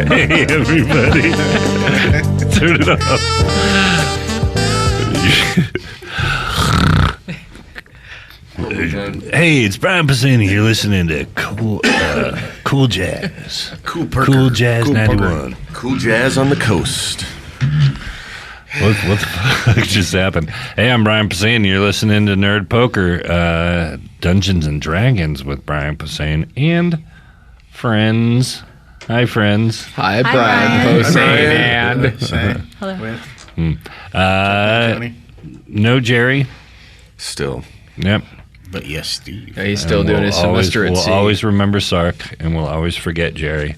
Hey, everybody. Turn it up. Hey, it's Brian Pisani. You're listening to Cool Jazz. Cool Jazz 91. Cool Jazz on the coast. What the fuck just happened? Hey, I'm Brian Pisane. You're listening to Nerd Poker, Dungeons and Dragons with Brian Pisane and friends. Hi, friends. Hi, Brian Posehn. Hello. No Jerry. Still. Yep. But yes, Steve. Yeah, he's still doing his semester at sea. We'll always remember Sark, and we'll always forget Jerry.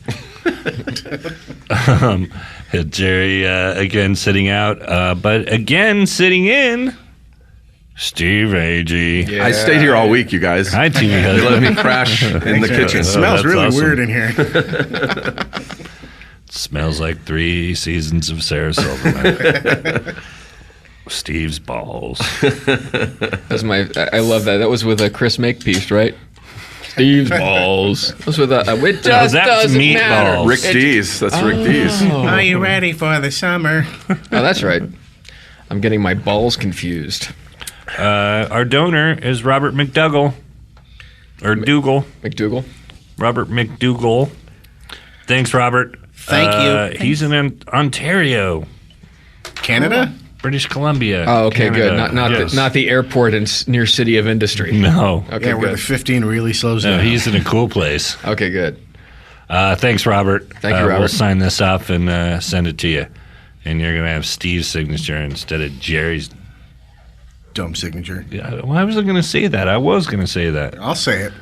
Jerry, again, sitting out. But again, sitting in, Steve Agee. Yeah. I stayed here all week, you guys. Hi, TV They husband. let me crash in the kitchen. It smells that's really awesome. weird in here. Smells like 3 seasons of Sarah Silverman. Steve's balls. That's I love that. That was with a Chris Makepeace, right? Steve's balls. That was with it just that's doesn't meatballs. matter. Rick Dees. That's Rick Dees. Are you ready for the summer? Oh, that's right. I'm getting my balls confused. Our donor is Robert McDougall. Or Dougal. McDougal. Robert McDougall. Thanks, Robert. Thank you. He's in Ontario, Canada? British Columbia. Oh, okay, Canada. good. Not the airport near City of Industry. No. Okay, Yeah, where the good. 15 really slows No, down. he's in a cool place. Okay, good. Thanks, Robert. Thank you, Robert. We'll sign this off and send it to you. And you're going to have Steve's signature instead of Jerry's. Dumb signature. Why was I going to say that? I was going to say that. I'll say it.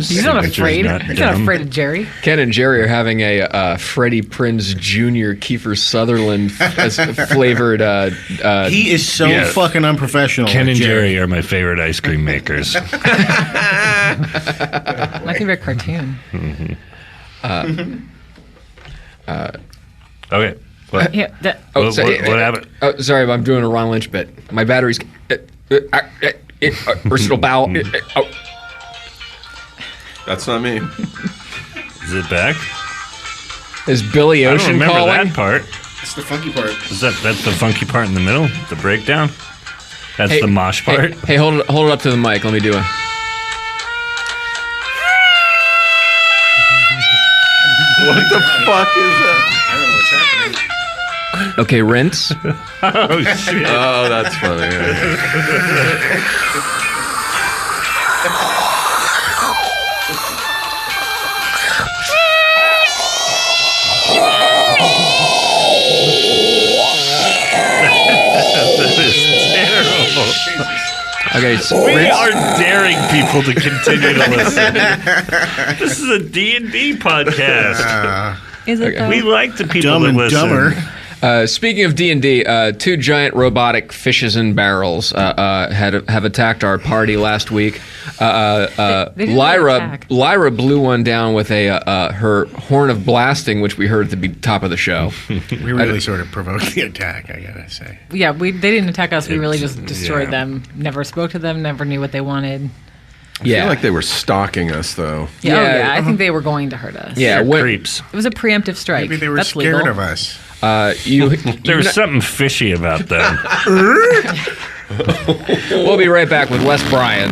You're not afraid. You're not afraid of Jerry. Ken and Jerry are having a Freddie Prinze Jr. Kiefer Sutherland flavored. He is so Yeah. fucking unprofessional. Ken like and Jerry are my favorite ice cream makers. My favorite cartoon. Okay. What? Yeah, What happened? Oh, sorry, I'm doing a Ron Lynch bit. My battery's. Versatile bowel. That's not me. Is it back? Is Billy I don't Ocean remember calling? that part. It's the funky part. That's the funky part in the middle? The breakdown? That's Hey, the mosh part? Hey, hold it up to the mic. Let me do it. What the fuck is that? I don't know what's happening. Okay, rinse. Oh, shit. Oh, that's funny. That is terrible. Okay, so We rinse. are daring people to continue to listen. This is a D&D podcast. is it though? We like the people Dumb that and listen. dumber. Speaking of D&D, 2 giant robotic fishes in barrels have attacked our party last week. They didn't really attack. Lyra blew one down with her horn of blasting, which we heard at the top of the show. We really sort of provoked the attack, I gotta say. Yeah, they didn't attack us. We really just destroyed yeah. them. Never spoke to them. Never knew what they wanted. I feel like they were stalking us, though. Yeah, Yeah, oh, yeah. I think they were going to hurt us. Yeah, They're when, creeps. It was a preemptive strike. Maybe they were That's scared legal. of us. There was something fishy about them. We'll be right back with Wes Bryan.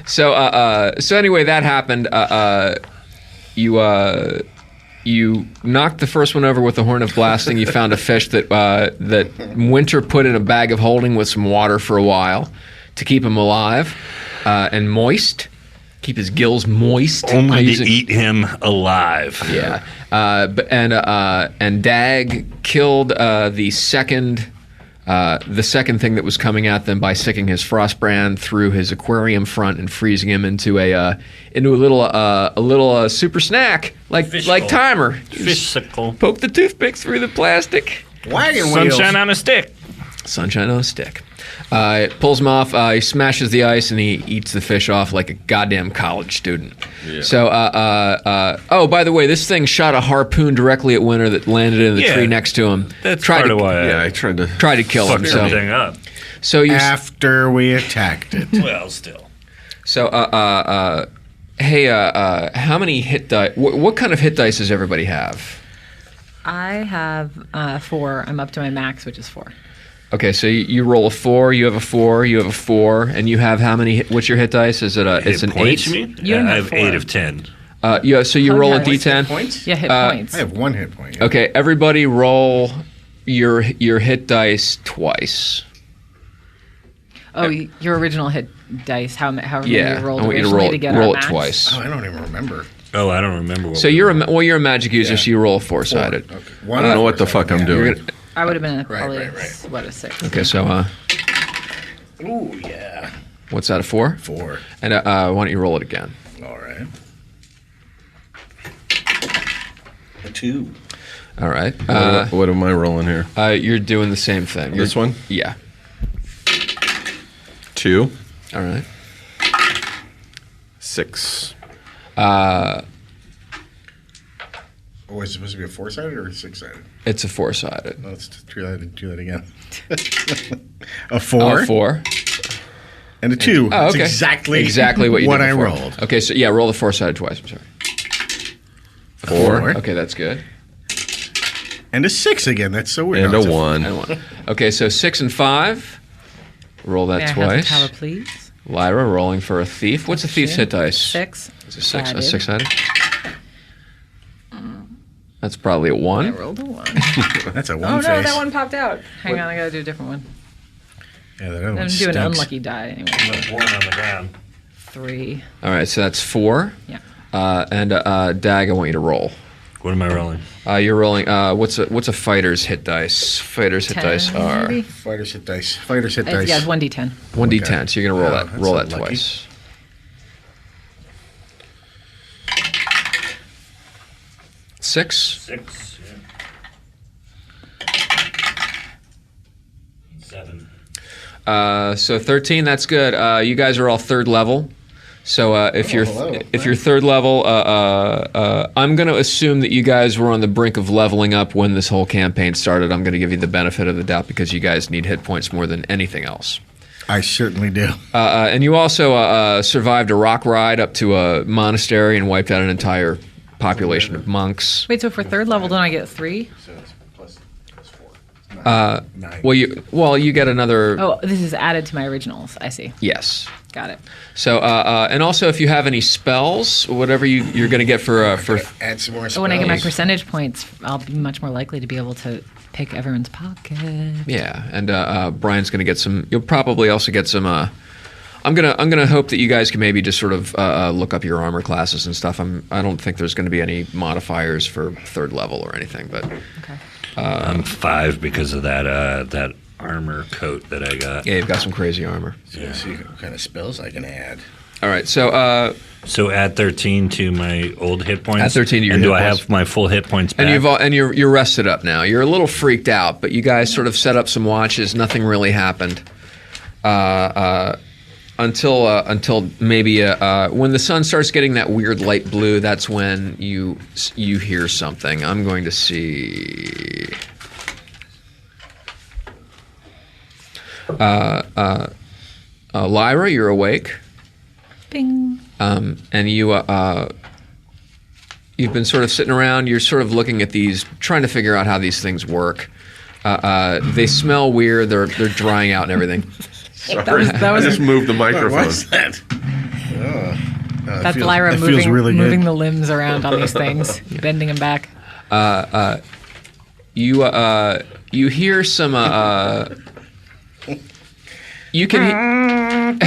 So anyway, that happened. You knocked the first one over with the horn of blasting. You found a fish that Winter put in a bag of holding with some water for a while to keep him alive and moist. Keep his gills moist. Only to eat him alive. Yeah, and Dag killed the second The second thing that was coming at them by sticking his Frostbrand through his aquarium front and freezing him into a little super snack like Timer. Physical. Poke the toothpick through the plastic. Wagon wheels. Sunshine on a stick. Sunshine on a stick. Pulls him off. He smashes the ice and he eats the fish off like a goddamn college student. Yeah. So, oh, by the way, this thing shot a harpoon directly at Winter that landed in the tree next to him. That's part of why I tried to kill him. Fuck everything up. So you after we attacked it. Well, still. So, hey, how many hit dice? What kind of hit dice does everybody have? I have 4. I'm up to my max, which is 4. Okay, so you roll a 4, you have a 4, you have a 4, and you have how many? What's your hit dice? Is it it's an 8? You mean? You don't I have have 4. 8 of 10. Yeah, so you roll a yeah. d10. Points? Yeah, hit points. I have 1 hit point. Yeah. Okay, everybody roll your hit dice twice. Oh, your original hit dice. However many Yeah, you rolled I want you to originally roll, to get roll our it max? twice. Oh, I don't even remember. Oh, I don't remember what So you're a magic user, so you roll a 4-sided. Okay. I don't know what the fuck I'm doing. I would have been probably right. what, a 6. Okay, so Ooh, yeah. what's that, a 4? 4. And why don't you roll it again? All right. A 2. All right. What am I rolling here? You're doing the same thing. This one? Yeah. 2. All right. 6. Oh, is it supposed to be a 4-sided or a 6-sided? It's a 4-sided. No, let's do that again. A 4. 4. And a 2. Oh, okay. That's exactly what you what did I before. rolled. Okay, so yeah, roll the 4-sided twice. I'm sorry. 4. Okay, that's good. And a 6 again. That's so weird. And No, a it's 1. And 1. Okay, so 6 and 5. Roll that May I have twice. the power, please? Lyra rolling for a thief. What's a thief's hit dice? 6. It's a 6. A Sided. 6-sided. That's probably a 1. I rolled a 1. That's a 1 Oh no, face. that one popped out. Hang on, I gotta do a different one. Yeah, that other I'm one doing an stinks. unlucky die anyway. 1 on the ground. 3. All right, so that's 4. Yeah. And Dag, I want you to roll. What am I rolling? You're rolling. What's a fighter's hit dice? Fighter's hit 10, dice are maybe? Fighters hit dice. Fighters hit dice. Yeah, 1d10. 1d10. So you're gonna roll Oh, that. Roll that that's unlucky. twice. 6. 6. Yeah. 7. So 13. That's good. You guys are all 3rd level. So if you're hello. if you're 3rd level, I'm going to assume that you guys were on the brink of leveling up when this whole campaign started. I'm going to give you the benefit of the doubt because you guys need hit points more than anything else. I certainly do. And you also survived a rock ride up to a monastery and wiped out an entire population of monks. Wait, so for 3rd level, don't I get 3? So it's plus 4. 9. Well, you get another. Oh, this is added to my originals. I see. Yes. Got it. So, and also if you have any spells, whatever you're going to get for Add some more spells. So when I get my percentage points, I'll be much more likely to be able to pick everyone's pocket. yeah, and Brian's going to get some. You'll probably also get some. I'm gonna hope that you guys can maybe just sort of look up your armor classes and stuff. I don't think there's going to be any modifiers for 3rd level or anything, but Okay. I'm 5 because of that armor coat that I got. yeah, you've got some crazy armor. Let's see what kind of spells I can add. All right, so So add 13 to my old hit points. Add 13 to your and hit do I points. have my full hit points back? and you're rested up now. You're a little freaked out, but you guys sort of set up some watches. Nothing really happened until maybe when the sun starts getting that weird light blue. That's when you hear something. I'm going to see. Lyra, you're awake. Bing. And you've been sort of sitting around. You're sort of looking at these, trying to figure out how these things work. They smell weird. They're drying out and everything. Sorry. that was- I just moved the microphone. What's that? That's Lyra that feels really moving good. the limbs around on these things, bending them back. You hear some. You can.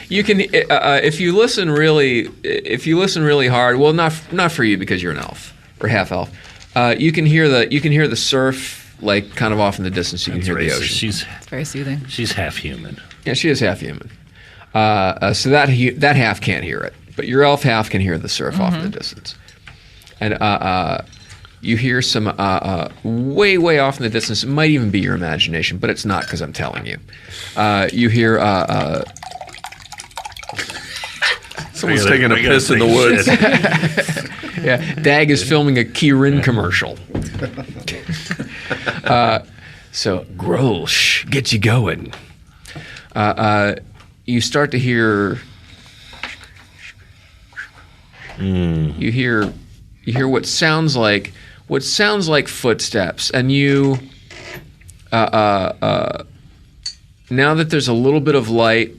You can if you listen really hard. Well, not for you because you're an elf or half elf. You can hear the surf like kind of off in the distance, you can hear the ocean. It's very soothing. She's half human. Yeah, she is half human. So that half can't hear it, but your elf half can hear the surf off in the distance. And you hear some way off in the distance. It might even be your imagination, but it's not because I'm telling you. You hear Someone's taking a piss in the woods. yeah, Dag is filming a Kirin commercial. So Grolsch, get you going. You start to hear. You hear what sounds like footsteps, and you. Now that there's a little bit of light,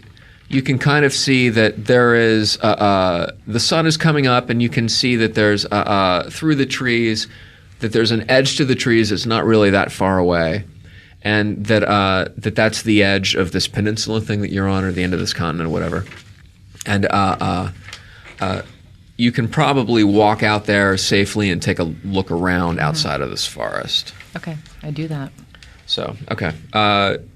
you can kind of see that there is the sun is coming up, and you can see that there's through the trees that there's an edge to the trees that's not really that far away, and that's the edge of this peninsula thing that you're on, or the end of this continent, or whatever. And you can probably walk out there safely and take a look around outside of this forest. Okay, I do that. So, okay.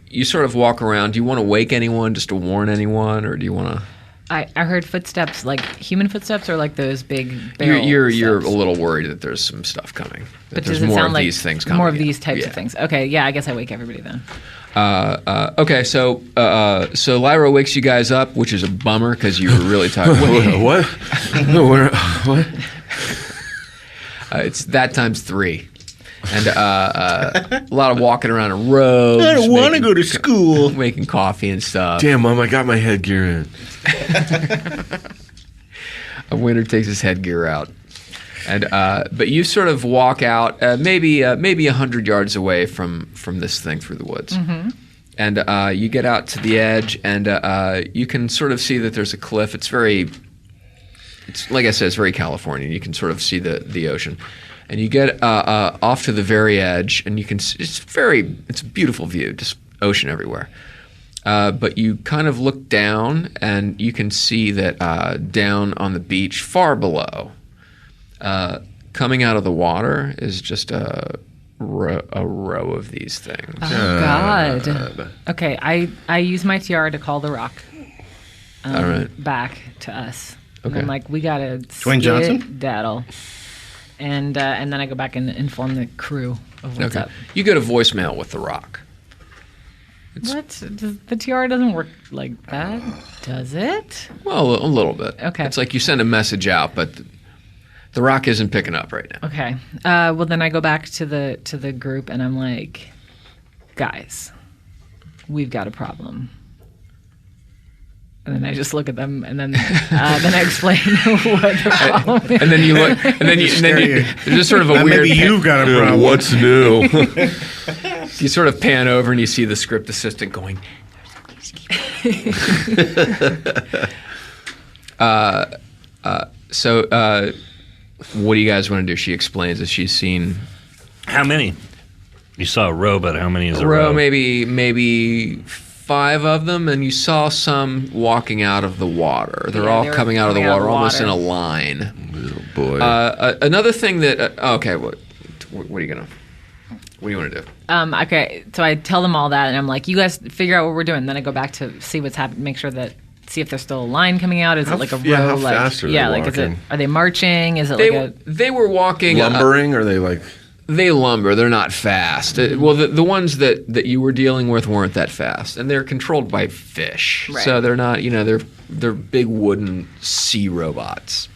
You sort of walk around. Do you want to wake anyone just to warn anyone, or do you want to? I heard footsteps, like human footsteps, or like those big barrel You're steps? a little worried that there's some stuff coming. That But there's does it more sound of like these things coming. more of these types Yeah. of things? Okay, yeah, I guess I wake everybody then. Okay, so Lyra wakes you guys up, which is a bummer because you were really tired. What? What? It's that times 3. And a lot of walking around in robes. I don't want to making- go to school. Making coffee and stuff. Damn, Mom, I got my headgear in. A winter takes his headgear out. And but you sort of walk out maybe 100 yards away from this thing through the woods. And you get out to the edge, and you can sort of see that there's a cliff. It's like I said, it's very Californian. You can sort of see the ocean. And you get off to the very edge, and you can. It's a beautiful view, just ocean everywhere. But you kind of look down, and you can see that down on the beach, far below, coming out of the water, is just a row of these things. Oh God. Okay, I use my tiara to call the rock. All right. Back to us. And Okay. I'm like, we gotta Dwayne Johnson? daddle. And then I go back and inform the crew of what's Okay. up. You get a voicemail with the rock. What? The tiara doesn't work like that, does it? Well, a little bit. Okay. It's like you send a message out, but the rock isn't picking up right now. Okay. Well, then I go back to the group and I'm like, guys, we've got a problem. And then I just look at them, and then I explain what the problem is. And then you look, and then you there's just sort of a weird. Maybe you've got a problem. What's new? You sort of pan over and you see the script assistant going. So, what do you guys want to do? She explains that she's seen How many? You saw a row, but how many is a a row, maybe 5 of them, and you saw some walking out of the water. They're Yeah, all they were coming out of the coming out of water, the almost in water. a line. Oh, boy. Another thing that okay, what are you gonna? What do you want to do? Okay, so I tell them all that, and I'm like, you guys figure out what we're doing. Then I go back to see what's happening, make sure that, see if there's still a line coming out. Is it like a row? how like, fast are they yeah, like is it? walking? Are they marching? Is it They like a? they were walking Lumbering? Are they like... They lumber. They're not fast. Well, the ones that you were dealing with weren't that fast, and they're controlled by fish. Right. So they're not. They're big wooden sea robots.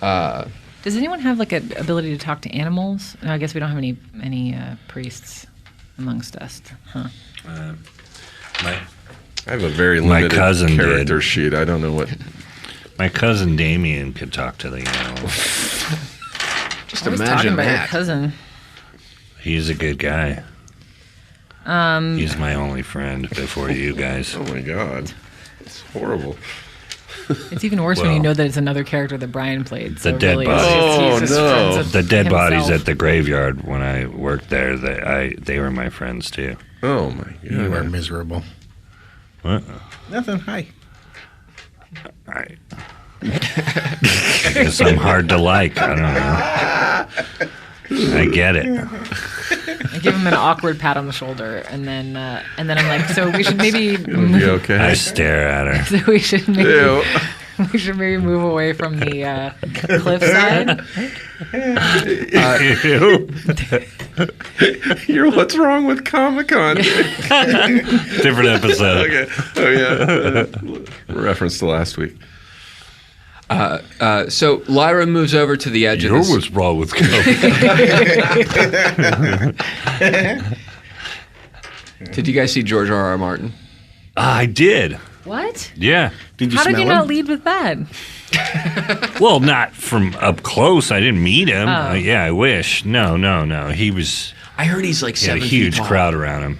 Does anyone have like an ability to talk to animals? No, I guess we don't have any priests amongst us, huh? My I have a very My limited cousin did. character sheet. I don't know what... my cousin Damien could talk to the animals. Just I was imagine talking about your that. cousin. He's a good guy. He's my only friend before you guys. Oh, my God. It's horrible. It's even worse when Well, you know that it's another character that Brian played. So the dead really, body. he's just Oh, no. friends with The dead bodies himself. at the graveyard when I worked there, they were my friends too. Oh, my God. You are miserable. What? Nothing. Hi. I guess I'm hard to like. I don't know. I get it. I give him an awkward pat on the shoulder, and then I'm like, so we should maybe It'll be okay. I stare at her. so we should maybe Ew. we should maybe move away from the cliffside. You're what's wrong with Comic-Con? Different episode. Okay. Oh yeah. Reference to last week. So Lyra moves over to the edge of this. what's wrong with Coke? Did you guys see George R.R. Martin? I did. What? Yeah. Did you How did smell you him? not lead with that? Well, not from up close. I didn't meet him. Oh. Yeah, I wish. No. He was. I heard he's like He had a 7 huge feet tall. crowd around him.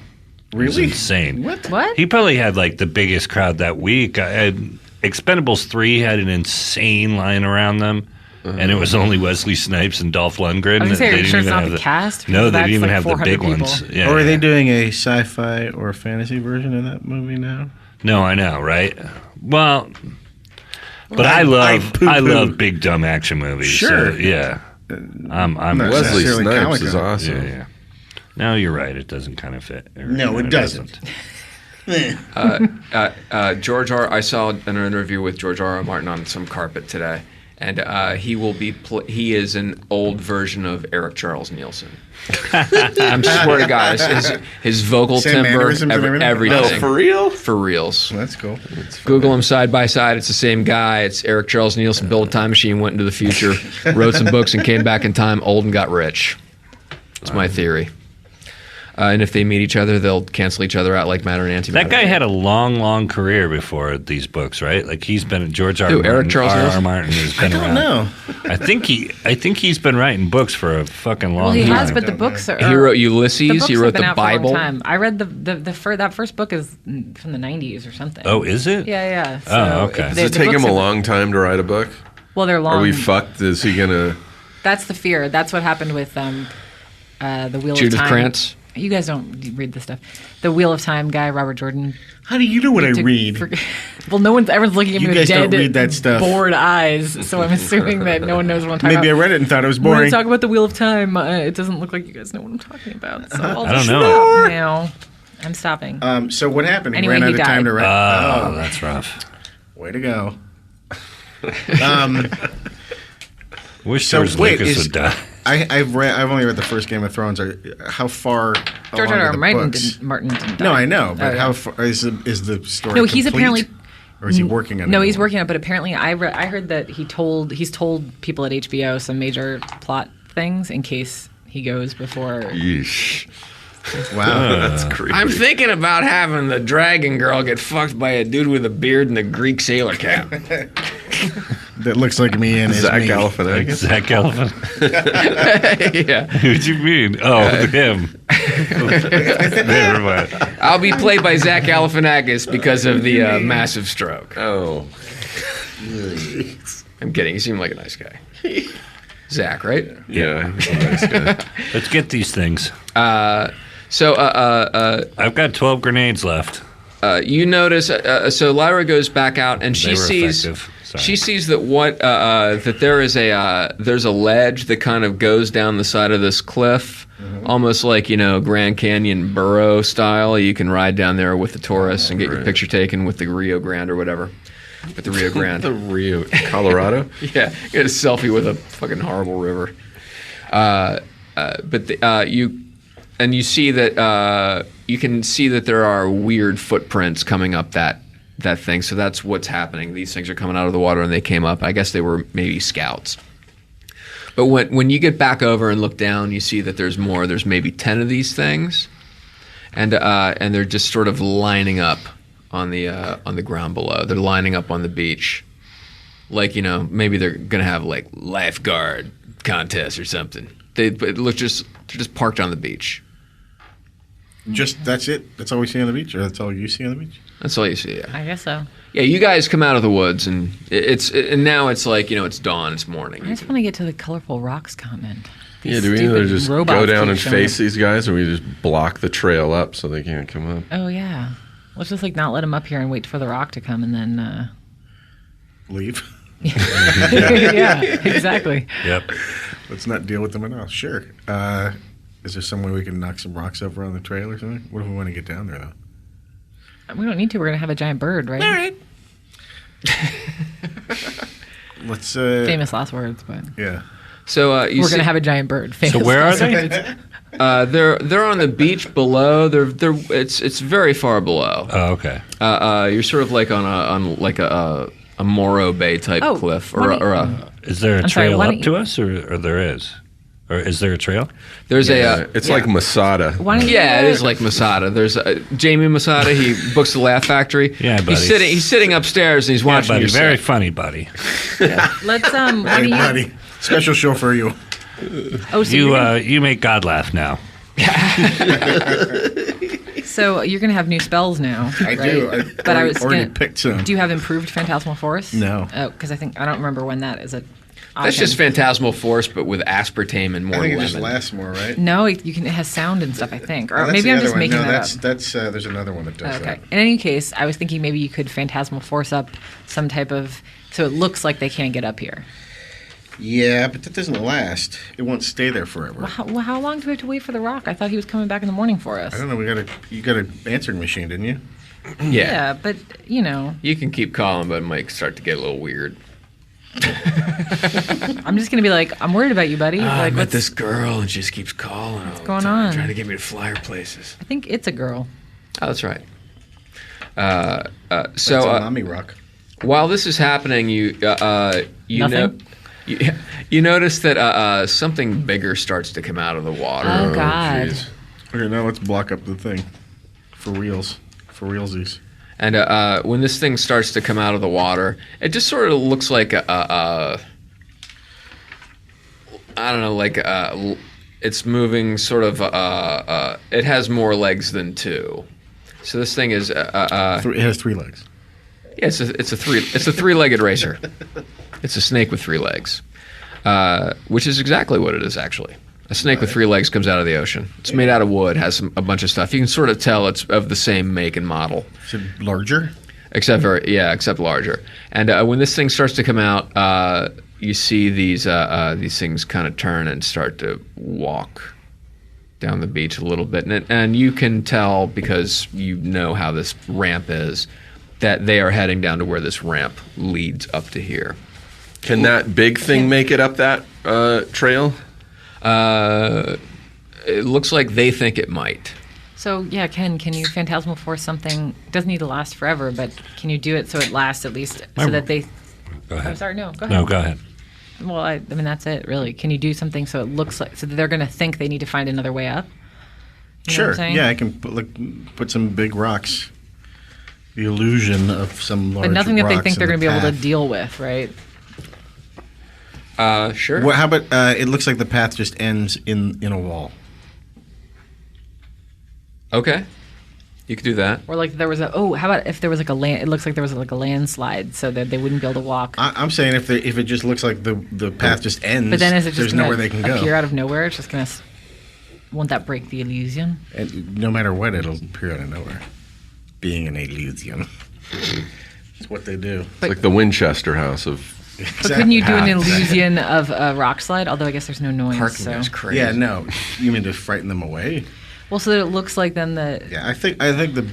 It was Really? insane. What? He probably had like the biggest crowd that week. Expendables 3 had an insane line around them, and it was only Wesley Snipes and Dolph Lundgren. I was gonna say, They are you didn't sure it's even not have the cast? No, Because they that's didn't even like have the 400 big people. ones. Yeah, Or are they yeah. doing a sci-fi or fantasy version of that movie now? No, I know, right? Well, but I I love poo-poo. big dumb action movies. Sure. So, yeah. I'm Not Wesley necessarily Snipes is Comic-Con. awesome. Yeah. No, you're right. It doesn't kind of fit. Or, No, it doesn't. George R. I saw an interview with George R. Martin on some carpet today, and he will be. He is an old version of Eric Charles Nielsen. I swear to God, his vocal Same timbre, mannerisms and everything? everything. No, for real? For reals. That's cool. Google them side by side. It's the same guy. It's Eric Charles Nielsen. Built a time machine, went into the future, wrote some books, and came back in time, old and got rich. That's my theory. And if they meet each other, they'll cancel each other out like matter and antimatter. That guy had a long career before these books, right? Like he's been George R. Who, Martin. Eric Charles R. Nielsen? Martin has been I don't around. know. I think he's been writing books for a fucking long Well, he time. has, but the books are. He wrote the Ulysses. books He have wrote been the out for a long Bible. time. I read that first book is from the 90s or something. Oh, is it? Yeah. So Oh, okay. Does it take him a long time to write a book? Well, they're long. Are we fucked? Is he gonna? That's the fear. That's what happened with the Wheel Judith of Time. Krantz. You guys don't read this stuff. The Wheel of Time guy, Robert Jordan. How do you know what I took- read? Well, everyone's looking at You me guys with don't dead, read that stuff. bored eyes. So I'm assuming that no one knows what I'm talking Maybe I about. read it and thought it was When I boring. talk about the Wheel of Time, it doesn't look like you guys know what I'm talking about. So I'll I don't just know. stop now. I'm stopping. So what happened? He Anyway, ran out he of time died. to write. Oh, that's rough. Way to go. Wish So George wait, Lucas is- would die. I've only read the first Game of Thrones. How far? George along are R. R. the Martin books? didn't die. No, I know, but Oh, yeah. how far is the story? No, he's complete? apparently- or is he working on it? No, he's anymore? working on it, but apparently I heard that he's told people at HBO some major plot things in case he goes before. Yeesh. Wow. That's creepy. I'm thinking about having the dragon girl get fucked by a dude with a beard and a Greek sailor cap. That looks like me and is Zach me. Galifianakis. Zach Galvin. Yeah. Who'd you mean? Oh, him. Never mind. I'll be played by Zach Galifianakis because of the massive stroke. Oh, I'm kidding. You seem like a nice guy. Zach, right? yeah. he's a nice guy. Let's get these things. So I've got 12 grenades left. you notice. So Lyra goes back out and They she were sees. effective. Sorry. She sees that that there is there's a ledge that kind of goes down the side of this cliff, almost like Grand Canyon burrow style. You can ride down there with the tourists and get your picture taken with the Rio Grande or whatever. With the Rio Grande. The Rio, Colorado. Yeah, get a selfie with a fucking horrible river. You see that you can see that there are weird footprints coming up that thing. So that's what's happening. These things are coming out of the water, and they came up. I guess they were maybe scouts. But when you get back over and look down, you see that there's more. There's maybe 10 of these things, and they're just sort of lining up on the ground below. They're lining up on the beach, like maybe they're gonna have like lifeguard contest or something. They're just parked on the beach. Just that's it. That's all we see on the beach, or that's all you see on the beach. That's all you see. Yeah, I guess so. yeah. You guys come out of the woods, and and now it's like it's dawn. It's morning. I just want to get to the colorful rocks comment. Yeah, do we Stupid either just robots go down keep and showing face up. these guys, or we just block the trail up so they can't come up? Oh yeah. Let's just not let them up here and wait for the rock to come and then. Leave. Yeah, exactly. Yep. Let's not deal with them at all. Sure. Is there some way we can knock some rocks over on the trail or something? What if we want to get down there, though? We don't need to. We're going to have a giant bird, right? All right. Let's. Famous last words, but Yeah. So we're you going see, to have a giant bird. Famous So where are last they? words. they're on the beach below. It's very far below. Oh, okay. You're sort of like on a Morro Bay type Oh, cliff why don't or a. Is there a I'm sorry, trail why up don't to you- us, or there is? Or is there a trail? There's It's like Masada. Why don't you Yeah, it is like Masada. There's Jamie Masada. He books the Laugh Factory. Yeah, buddy. He's sitting upstairs and he's Yeah, watching buddy. your Very set. funny, buddy. Let's why Hey, don't you? buddy. Special show for you. Oh, so you're gonna, You make God laugh now. so you're gonna have new spells now. I do. right? But I was already gonna- picked some. Do you have improved Phantasmal Force? No. Oh, because I don't remember when that is. That's just Phantasmal Force, but with aspartame and more I think it lemon. just lasts more, right? No, it has sound and stuff. I think, or Oh, that's maybe the I'm other just one. making no, that that's, up. there's another one that does Okay. that. In any case, I was thinking maybe you could Phantasmal Force up some type of so it looks like they can't get up here. Yeah, but that doesn't last. It won't stay there forever. How long do we have to wait for the rock? I thought he was coming back in the morning for us. I don't know. You got an answering machine, didn't you? Yeah. Yeah, but you know, You can keep calling, but it might start to get a little weird. I'm just gonna be like, I'm worried about you, buddy. I like, met what's this girl and she just keeps calling. What's going on? Trying to get me to fly her places. I think it's a girl. Oh, that's right. That's a So mommy rock. while this is happening, you Nothing? you notice that something bigger starts to come out of the water. Oh, God. jeez. Okay, now let's block up the thing. For reals. For realsies. And when this thing starts to come out of the water, it just sort of looks like I don't know, like it's moving sort of. It has more legs than two. So this thing is. It has 3 legs. Yeah, it's a three-legged racer. It's a snake with 3 legs, which is exactly what it is actually. A snake with 3 legs comes out of the ocean. It's made out of wood, has a bunch of stuff. You can sort of tell it's of the same make and model, Is it larger? except larger. And when this thing starts to come out, you see these things kind of turn and start to walk down the beach a little bit, and you can tell because you know how this ramp is that they are heading down to where this ramp leads up to here. Can that big thing make it up that trail? It looks like they think it might. So yeah, Ken, can you Phantasmal Force something? It doesn't need to last forever, but can you do it so it lasts at least so that they? Go ahead. I'm sorry, no, go ahead. No, go ahead. Well, I mean that's it, really. Can you do something so it looks like so that they're going to think they need to find another way up? You know what I'm Sure. saying? Yeah, I can put some big rocks. The illusion of some large But nothing that they rocks think in they're the going to be able to path. deal with, right? Sure. Well, how about it looks like the path just ends in a wall. Okay. You could do that. Or like there was how about if there was like a land? It looks like there was like a landslide, so that they wouldn't be able to walk. I'm saying if it just looks like the path just ends, But then is it just there's going nowhere they can to appear go. out of nowhere? It's just going to. Won't that break the illusion? And no matter what, it'll appear out of nowhere. Being an illusion. It's what they do. It's like the Winchester House of. But couldn't you do an illusion of a rock slide? Although I guess there's no noise. Parking So. is crazy. Yeah, no. You mean to frighten them away? Well, so that it looks like then the. Yeah, I think the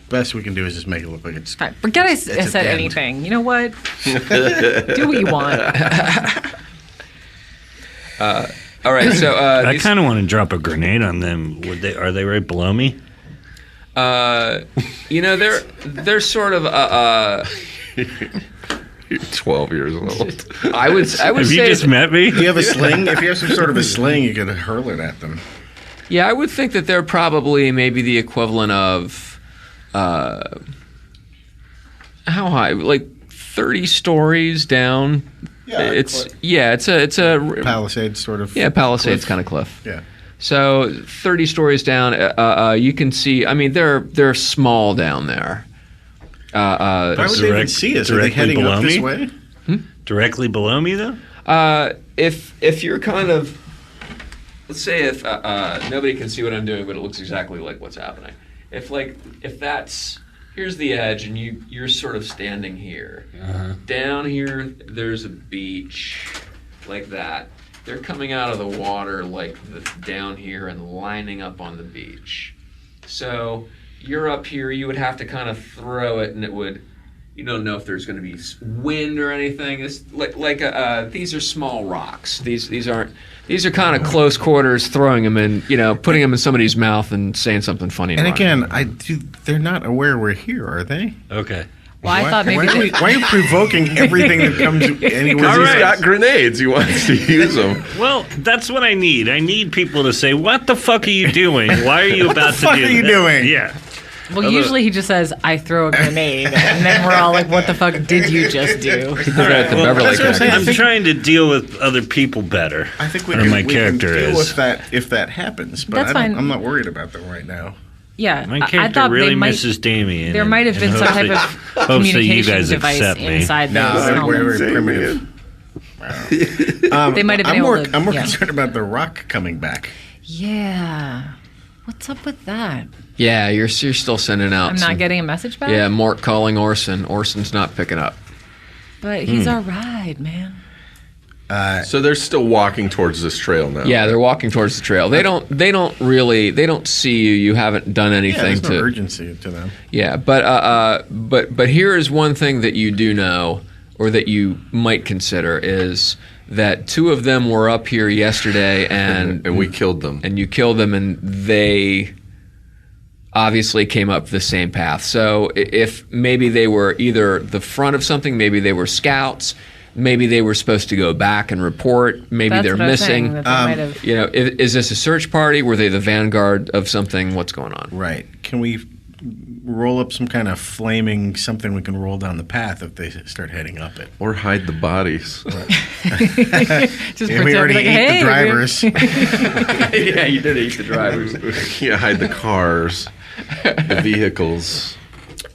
best we can do is just make it look like it's. Fine. Forget I at said the end. anything. You know what? Do what you want. All right. So I these- kind of want to drop a grenade on them. Are they right below me? they're sort of. You're 12 years old. I would Have say you just met me? If you have a sling, if you have some sort of a sling, you could hurl it at them. Yeah, I would think that they're probably maybe the equivalent of how high? Like 30 stories down. Yeah, it's cliff. it's a Palisade sort of. Palisades cliff. kind of cliff. Yeah. So 30 stories down, you can see. I mean, they're small down there. Why would they even see us? Are they directly heading up below this me? way? Directly below me, though? If you're kind of, let's say if nobody can see what I'm doing, but it looks exactly like what's happening. If that's here's the edge, and you're sort of standing here. Down here, there's a beach like that, they're coming out of the water like down here and lining up on the beach. So you're up here, you would have to kind of throw it, and it would. You don't know if there's going to be wind or anything. It's these are small rocks. These aren't. These are kind of close quarters. Throwing them in, putting them in somebody's mouth and saying something funny. And again, they're not aware we're here, are they? Okay. Well, I thought maybe. Why are you provoking everything that comes anywhere? All He's right. got grenades. He wants to use them. Well, that's what I need. I need people to say, "What the fuck are you doing? Why are you about to do fuck are you that?" doing? Yeah. Well, usually he just says, "I throw a grenade," and then we're all like, "What the fuck did you just do?" At the Beverly that's what I'm saying. Hills. I'm trying to deal with other people better. I think we Or can, my we character can deal is. with that if that happens. But That's fine. I'm not worried about them right now. Yeah, My I character thought really they might. misses Damien. There might have been some type of hopes that you communication guys device accept me. inside No, those they're helmets. very primitive. They might have been I'm able more, to. I'm more yeah. concerned about the rock coming back. Yeah. What's up with that? Yeah, you're still sending out. I'm some- not getting a message back. Yeah, Mort calling Orson. Orson's not picking up. But he's our ride, man. So they're still walking towards this trail now. Yeah, they're walking towards the trail. They don't see you. You haven't done Yeah, anything there's to. no urgency to them. Yeah, but here is one thing that you do know, or that you might consider, is that two of them were up here yesterday, and we killed them. and you killed them, and they obviously came up the same path. So if maybe they were either the front of something, maybe they were scouts, maybe they were supposed to go back and report, maybe That's they're what I was saying, missing. that they might have. Is this a search party? Were they the vanguard of something? What's going on? Right. Can we roll up some kind of flaming something we can roll down the path if they start heading up it? Or hide the bodies. Just Yeah, we pretend already like, ate hey, the drivers. Yeah, you did eat the drivers. Yeah, hide the cars, the vehicles.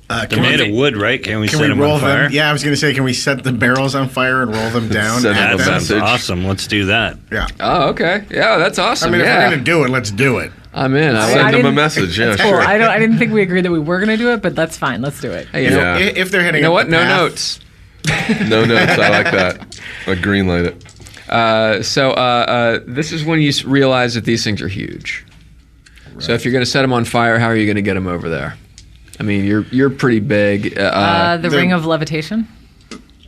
They're made of wood, right? Can we Can set we them roll on fire? them? Yeah, I was going to say, can we set the barrels on fire and roll them down? Send at them That a them? sounds message. awesome. Let's do that. Yeah. Oh, okay. Yeah, that's I awesome. mean, if yeah, we're going to do it, let's do it. I'm in. I Send like. them a didn't- message. Yeah, Cool. sure. I didn't think we agreed that we were going to do it, but that's fine. Let's do it. Hey, you know, Yeah. If they're heading you know up what? the No path- notes. No notes. I like that. A green light it. So this is when you realize that these things are huge. So if you're going to set them on fire, how are you going to get them over there? I mean, you're pretty big. The ring of levitation.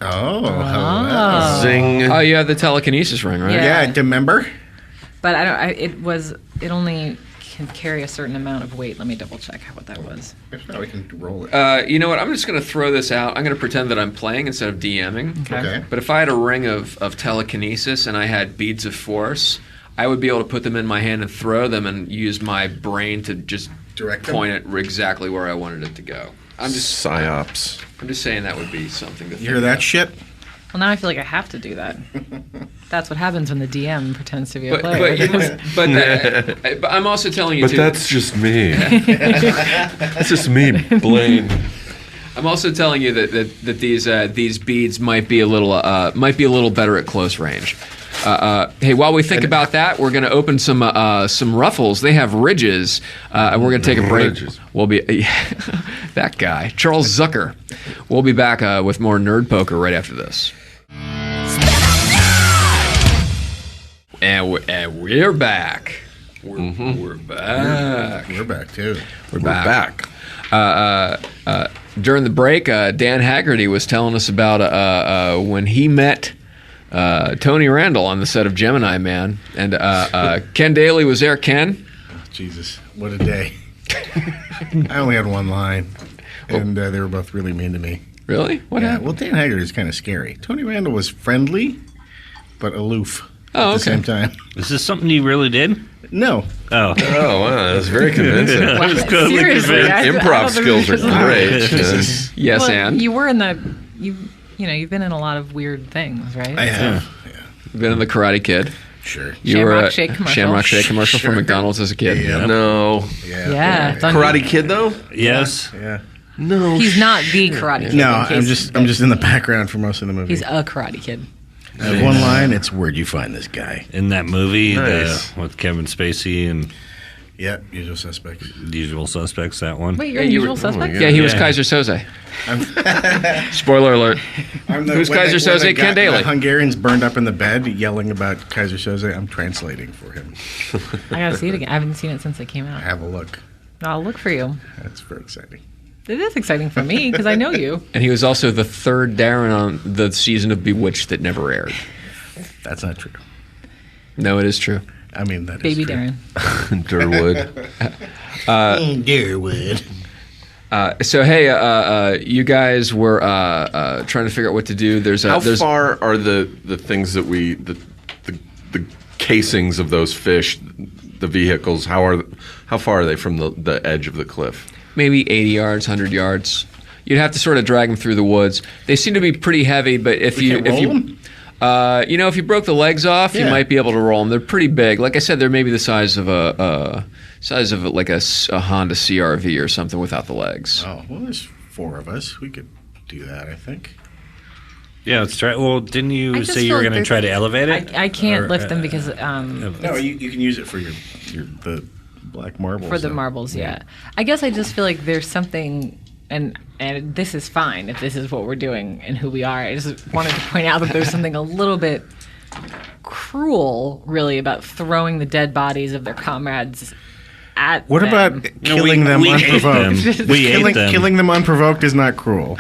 Oh, hello. Zing. Oh, you have the telekinesis ring, right? Yeah. Yeah, remember? But it only can carry a certain amount of weight. Let me double check what that was. If not, we can roll it. You know what? I'm just going to throw this out. I'm going to pretend that I'm playing instead of DMing. Okay. But if I had a ring of telekinesis and I had beads of force, I would be able to put them in my hand and throw them and use my brain to just Direct them? point it exactly where I wanted it to go. I'm just Psyops. saying that would be something to You hear that shit? Well, now I feel like I have to do that. That's what happens when the DM pretends to be a But player. but I'm also telling you But too. that's just me. That's just me, Blaine. I'm also telling you that these beads might be a little better at close range. Hey, while we think about that, we're going to open some ruffles. They have ridges, and we're going to take a break. Ridges. We'll be that guy, Charles Zucker. We'll be back with more Nerd Poker right after this. And we're back. We're back. We're back, too. We're Back. During the break, Dan Haggerty was telling us about when he met Tony Randall on the set of Gemini Man, and Ken Daly was there. Ken, Jesus, what a day. I only had one line, and they were both really mean to me. really? What Yeah, happened? well, Dan Haggard is kind of scary. Tony Randall was friendly, but aloof Oh, at the okay. same time. Is this something you really did? No. Oh. Oh, wow. That's very convincing. I was totally Seriously, convinced. I don't Improv think skills are there's- great. Yes, Well, and you were in you've been in a lot of weird things, right? I have. Yeah, been in the Karate Kid. sure. You Shamrock were a Shake commercial. Shamrock Shake commercial Sure. from McDonald's as a kid. Yeah. No. Yeah. it's on- Karate Kid, though? Yes. Yeah. No. He's not the Karate Kid. No, in case I'm just in the background for most of the movie. He's a Karate Kid. I have one line. It's where'd you find this guy? In that movie Nice. with Kevin Spacey and Yeah, Usual Suspects. Usual Suspects, that one. Wait, you're Yeah, a you usual were- suspect? Yeah, he was Yeah. Kaiser Soze. Spoiler alert. Who's Kaiser Soze? Ken Daly. The Hungarians burned up in the bed yelling about Kaiser Soze. I'm translating for him. I gotta see it again. I haven't seen it since it came out. Have a look. I'll look for you. That's very exciting. It is exciting for me because I know you. And he was also the third Darren on the season of Bewitched that never aired. That's not true. No, it is true. I mean, that is Baby true. Darren. Durwood. Deerwood. So hey, you guys were trying to figure out what to do. There's How far are the things that the casings of those fish, the vehicles? How far are they from the edge of the cliff? maybe 80 yards, 100 yards. You'd have to sort of drag them through the woods. They seem to be pretty heavy, but if you broke the legs off, you might be able to roll them. They're pretty big. Like I said, they're maybe the size of a Honda CR-V or something without the legs. Oh, well, there's 4 of us. We could do that, I think. Yeah, let's try. Well, didn't I you just say you feel were like going to try to elevate it? I can't Or, lift them because No, you can use it for the black marbles. for the though. marbles. Yeah, I guess I just feel like there's something, and this is fine if this is what we're doing and who we are. I just wanted to point out that there's something a little bit cruel, really, about throwing the dead bodies of their comrades at. What them. about killing them we ate unprovoked? them. We ate them. Killing them unprovoked is not cruel.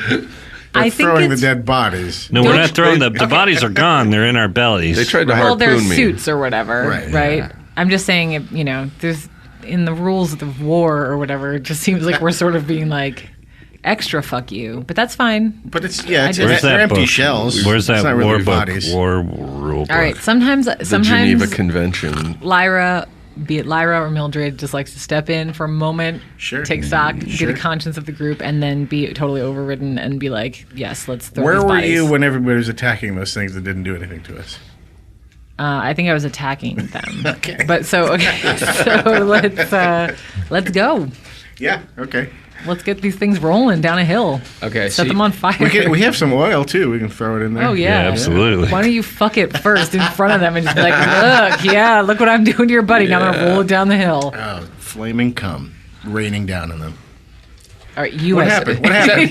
I But think throwing the it's- dead bodies. No, we're not throwing the bodies are gone. They're in our bellies. They tried to Well, they're harpoon me. suits or whatever, Right. right? I'm just saying, there's in the rules of war or whatever. It just seems like we're sort of being like extra fuck you, but that's fine. But it's just- Where's they're that empty book? shells. Where's that It's not really war your book? bodies. War rule book. All right, sometimes The Geneva Convention. Lyra, be it Lyra or Mildred, just likes to step in for a moment, Sure. take stock, Sure. get a conscience of the group, and then be totally overridden and be like, yes, let's throw Where these were bodies. you when everybody was attacking those things that didn't do anything to us? I think I was attacking them. Okay. But so let's go. Yeah. Okay. Let's get these things rolling down a hill. Okay, Set so them on fire. We have some oil too. We can throw it in there. Oh yeah. Yeah, absolutely. Why don't you fuck it first in front of them and just be like, look what I'm doing to your buddy. Now I'm gonna roll it down the hill. Oh, flaming cum raining down on them. All right, you. What as- happened? What happened?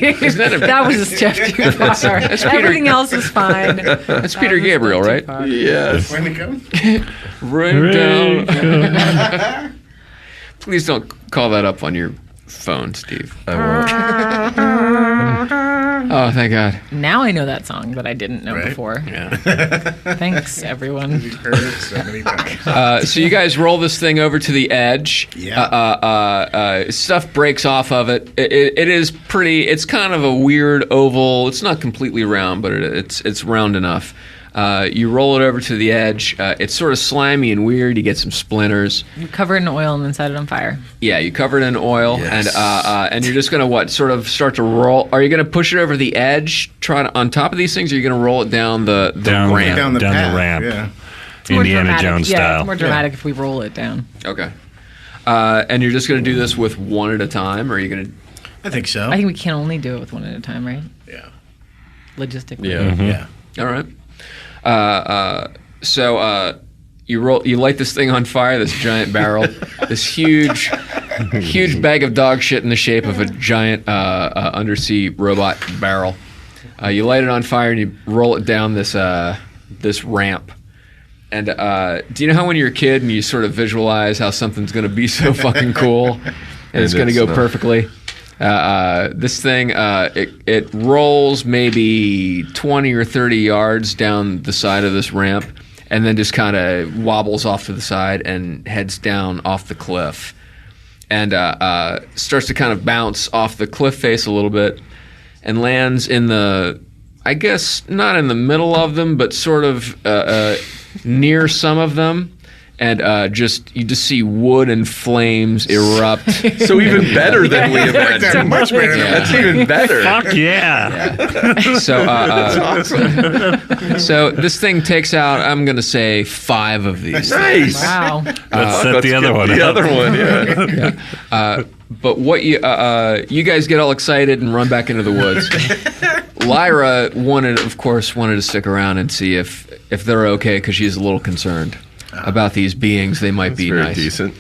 that was a step too far. Everything else is fine. That's Peter Gabriel, right? Yes. Flaming cum? Rain down. Please don't call that up on your phone, Steve. I won't. Oh, thank God. Now I know that song that I didn't know Right? before. Yeah. Thanks, everyone. We've heard it so many times. So you guys roll this thing over to the edge. Yeah. Stuff breaks off of it. It is pretty. It's kind of a weird oval. It's not completely round, but it's round enough. You roll it over to the edge. It's sort of slimy and weird. You get some splinters. You cover it in oil and then set it on fire. Yeah, you cover it in oil, Yes. and you're just gonna sort of start to roll. Are you gonna push it over the edge, on top of these things, or are you gonna roll it down the Down the- ramp? Down the Down the path. ramp. Yeah. It's more Indiana dramatic. Jones Yeah, style. it's more dramatic if we roll it down. Okay. And you're just gonna do this with one at a time, or are you gonna? I think so. I think we can only do it with one at a time, right? yeah. Logistically. Yeah. Yeah. All right. So you light this thing on fire, this giant barrel, this huge bag of dog shit in the shape of a giant undersea robot barrel. You light it on fire and you roll it down this ramp. And do you know how when you're a kid and you sort of visualize how something's going to be so fucking cool and it's going to it's go not. perfectly? This thing, it rolls maybe 20 or 30 yards down the side of this ramp and then just kind of wobbles off to the side and heads down off the cliff and starts to kind of bounce off the cliff face a little bit and lands in I guess not in the middle of them, but sort of near some of them. And you just see wood and flames erupt. So even better than we imagined. Much better than That's even better. Fuck yeah. So this thing takes out, I'm going to say 5 of these. Nice. Wow. Let's set the other one The up. other one, yeah. But what you guys get all excited and run back into the woods. Lyra wanted to stick around and see if they're okay because she's a little concerned about these beings. They might be Very nice. decent.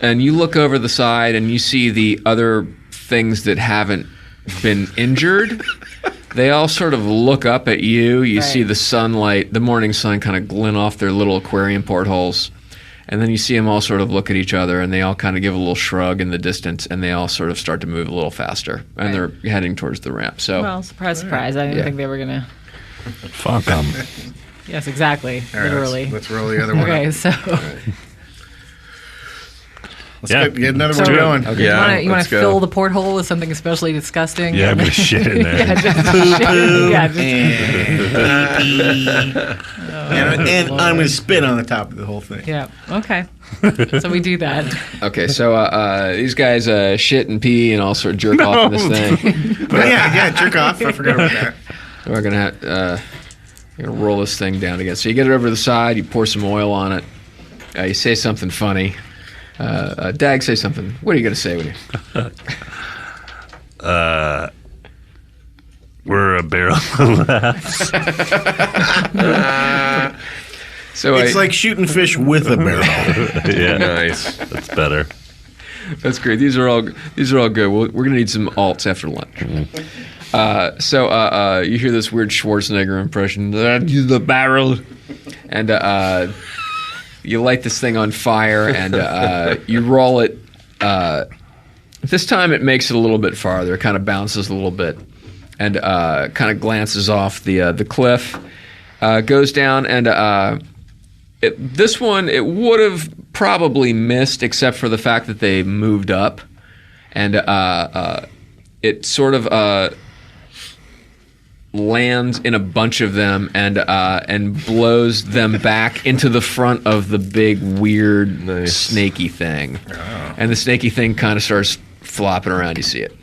and you look over the side and you see the other things that haven't been injured. They all sort of look up at you. You see the sunlight, the morning sun kind of glint off their little aquarium portholes. And then you see them all sort of look at each other, and they all kind of give a little shrug in the distance, and they all sort of start to move a little faster. And they're heading towards the ramp. So, Well, surprise, surprise. I didn't think they were going to. Fuck them. Yes, exactly. All right, literally. let's roll the other one. Okay, Up. so Let's get another So- one going. you want to let's go. fill the porthole with something especially disgusting? Yeah, but shit in there. yeah, just And I'm going to spit on the top of the whole thing. yeah. Okay. So we do that. okay, so these guys shit and pee and all sort of jerk off in this thing. But yeah, jerk off. I forgot about that. We're going to roll this thing down again. So you get it over the side, you pour some oil on it, you say something funny. Dag, say something. What are you going to say with you? We're a barrel of laughs. So It's like shooting fish with a barrel. Yeah, Nice. that's better. that's great. These are all good. We're going to need some alts after lunch. So you hear this weird Schwarzenegger impression. The barrel, and you light this thing on fire, and you roll it. This time it makes it a little bit farther. It kind of bounces a little bit, and kind of glances off the cliff. Goes down, and this one it would have probably missed, except for the fact that they moved up, and it sort of lands in a bunch of them and blows them back into the front of the big weird snaky thing. And the snaky thing kind of starts flopping around. You see it.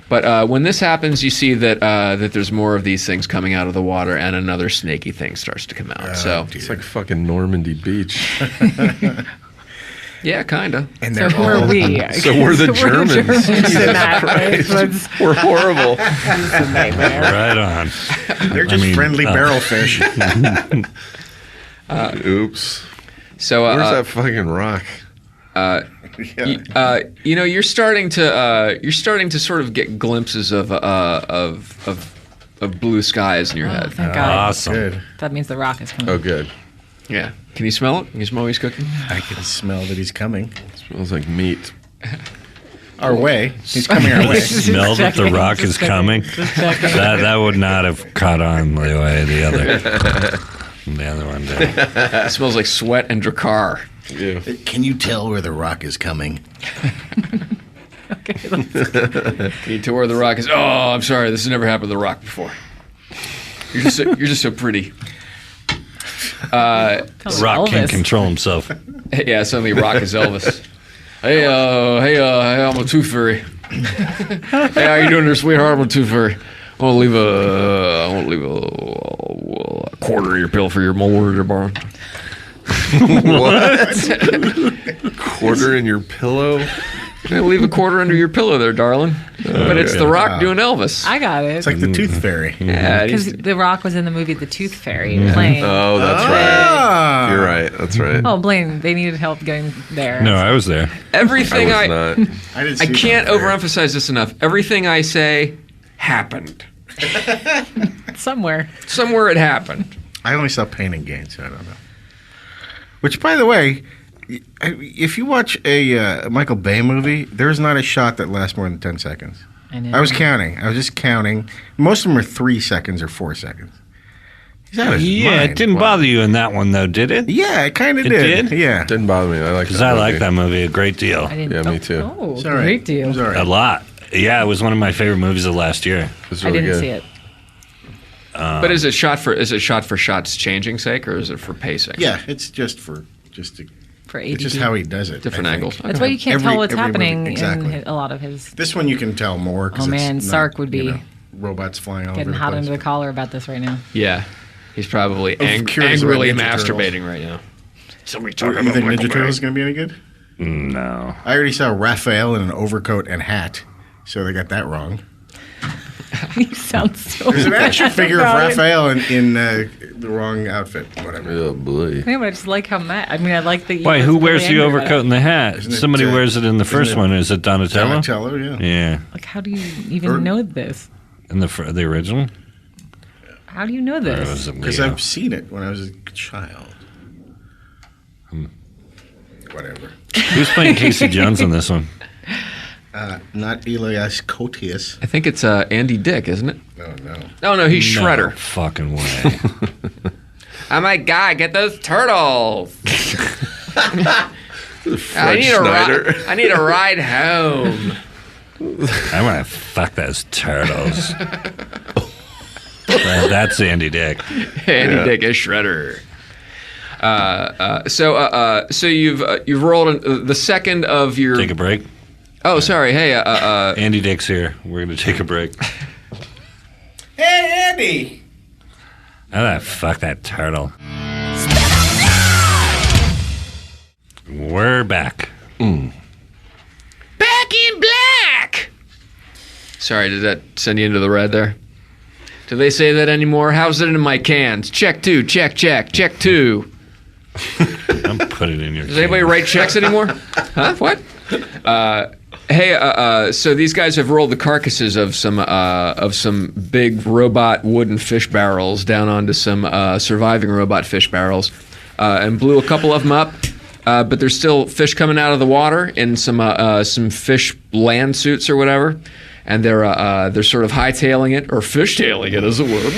But when this happens, you see that that there's more of these things coming out of the water, and another snaky thing starts to come out. So It's like fucking Normandy Beach. yeah, kind of. And So they're who are all we? So we're the Germans. in that, right? So it's We're horrible. a nightmare. Right on. they're just mean, friendly barrel fish. Oops. So Where's that fucking rock? you're starting to sort of get glimpses of blue skies in your Oh, head. thank God. Awesome. Good. That means the rock is coming. Oh, good. Yeah. Can you smell it? Can you smell what he's cooking? I can smell that he's coming. Smells like meat. Our way. He's coming our way. Smell that the checking, rock just is checking, coming. just checking. That would not have caught on the way the other one did. It smells like sweat and Drakkar. Yeah. Can you tell where the rock is coming? Okay, Can you tell where the rock is? Oh, I'm sorry. This has never happened to the rock before. You're just so pretty. The rock can't control himself. Yeah, suddenly rock is Elvis. Hey, I'm a tooth fairy. Hey, how you doing there, sweetheart? I'm a tooth fairy. I want to leave a quarter of your pill for your molar there, Barn. What? Quarter in your pillow? Leave a quarter under your pillow there, darling. But it's The Rock doing Elvis. I got it. It's like the tooth fairy. Yeah, Because he's- The Rock was in the movie The Tooth Fairy playing. Oh, that's right. You're right. That's right. Oh, Blaine, they needed help getting there. No, I was there. everything I was not. I didn't I see can't that there. overemphasize this enough. Everything I say happened. Somewhere. Somewhere it happened. I only saw Pain and Gain, so I don't know. Which, by the way, if you watch a Michael Bay movie, there's not a shot that lasts more than 10 seconds. I know. I was counting. I was just counting. Most of them are 3 seconds or 4 seconds. He's out of his Yeah, mind. it didn't Wow. bother you in that one, though, did it? Yeah, it kind of It did. did? Yeah. Didn't bother me. I like Because that I like movie. that movie a great deal. I didn't, Yeah, me too. Oh, It's all right. great deal. It was all right. A lot. Yeah, it was one of my favorite movies of last year. It was I really didn't good. see it. But is it shot for shots changing sake, or is it for pacing? Yeah, it's just to, For ADD. it's just how he does it. Different I think. angles. That's why you can't Every- tell what's every movie- happening exactly. in a lot of his This one you can tell more. 'cause Oh, it's man, not, Sark would be robots flying all getting over hot the under place. the collar about this right now. Yeah. He's probably curious angrily about Ninja Turtles. masturbating right now. You think Ninja Turtles is going to be any good? No. I already saw Raphael in an overcoat and hat, so they got that wrong. You sound so. There's an action mad figure of about it. Raphael in the wrong outfit. Whatever. Oh boy. Yeah, but I just like how mad. I mean, I like that. Why? Who wears the overcoat and the hat? Isn't it, Somebody wears it in the isn't first it one. Is it Donatello? Donatello, yeah. Yeah, Like, how do you even Or- know this? in the original. How do you know Or this? was it Because Leo? I've seen it when I was a child. Whatever. Who's playing Casey Jones in this one? Not Elias Koteas. I think it's Andy Dick, isn't it? No. No, he's No Shredder. fucking way. Oh my god, get those turtles! I Fred need Schneider. I need a ride home. I want to fuck those turtles. That's Andy Dick. Andy Dick is Shredder. So you've rolled the second of your. Take a break. Oh, sorry. Hey, Andy Dick's here. We're going to take a break. Hey, Andy! I want to fuck that turtle. We're back. Back in black. Sorry, did that send you into the red there? Do they say that anymore? How's it in my cans? Check two. Check 2. I'm putting it in your. Does anybody write checks anymore? Huh? What? So these guys have rolled the carcasses of some big robot wooden fish barrels down onto some surviving robot fish barrels, and blew a couple of them up. But there's still fish coming out of the water in some fish land suits or whatever, and they're sort of hightailing it or fishtailing it as it were.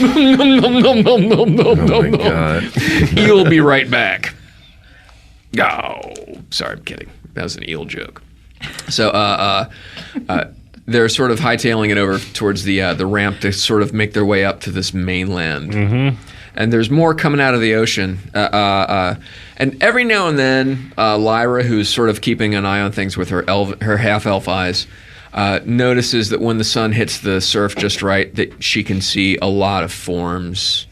Oh my god. You'll be right back. Oh, sorry, I'm kidding. That was an eel joke. So they're sort of hightailing it over towards the ramp to sort of make their way up to this mainland. Mm-hmm. And there's more coming out of the ocean. And every now and then, Lyra, who's sort of keeping an eye on things with her half-elf eyes, notices that when the sun hits the surf just right, that she can see a lot of forms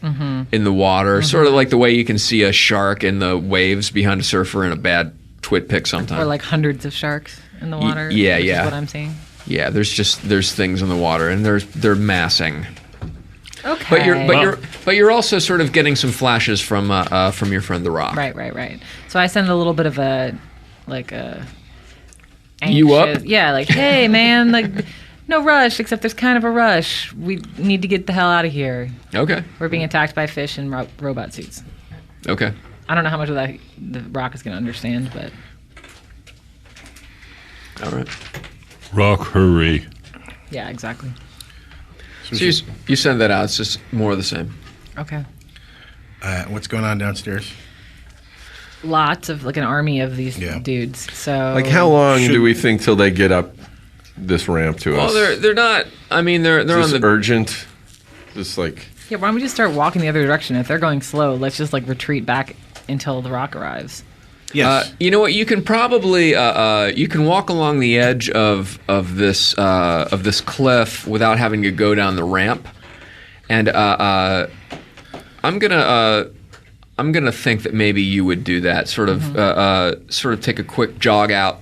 in the water, sort of like the way you can see a shark in the waves behind a surfer in a bad twit pic sometimes. Or like hundreds of sharks in the water. yeah, which yeah. Is what I'm seeing. Yeah, there's things in the water, and they're massing. Okay. But you're also sort of getting some flashes from your friend the Rock. Right. So I send a little bit of a You up? anxious- Yeah, like, hey man, like no rush, except there's kind of a rush. We need to get the hell out of here. Okay. We're being attacked by fish in robot suits. Okay. I don't know how much of that the Rock is going to understand, but All right. Rock, hurry. yeah, exactly. So you send that out. It's just more of the same. Okay. What's going on downstairs? Lots of like an army of these Yeah. dudes. So Like how long do we think till they get up this ramp to us? Well, they're not. I mean, they're Is on this the. urgent? Just like Yeah, why don't we just start walking the other direction? If they're going slow, let's just like retreat back until the Rock arrives. Yes. You know what? You can probably you can walk along the edge of this cliff without having to go down the ramp, and I'm gonna think that maybe you would do that. Sort of take a quick jog out,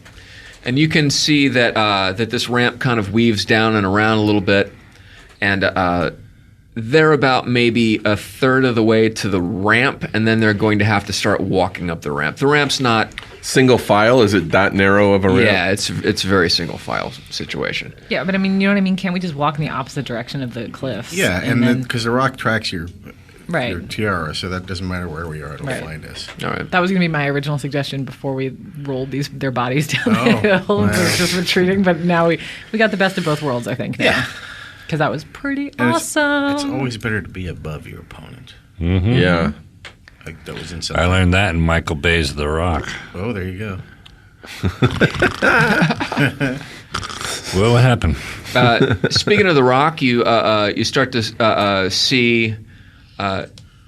and you can see that that this ramp kind of weaves down and around a little bit, and they're about maybe a third of the way to the ramp, and then they're going to have to start walking up the ramp. The ramp's not. single file? Is it that narrow of a ramp? Yeah, it's a very single file situation. Yeah, but I mean, you know what I mean? Can't we just walk in the opposite direction of the cliffs? yeah, and then because the rock tracks your right. tiara, so that doesn't matter where we are, it'll Right. find us. All right. That was going to be my original suggestion before we rolled their bodies down Oh, the hill and wow. we're just retreating. But now we got the best of both worlds, I think. Yeah. Because that was pretty And awesome. It's always better to be above your opponent. Yeah. Like that was in I something. learned that in Michael Bay's The Rock. Oh, there you go. Well, what happened? Speaking of the Rock, you start to see.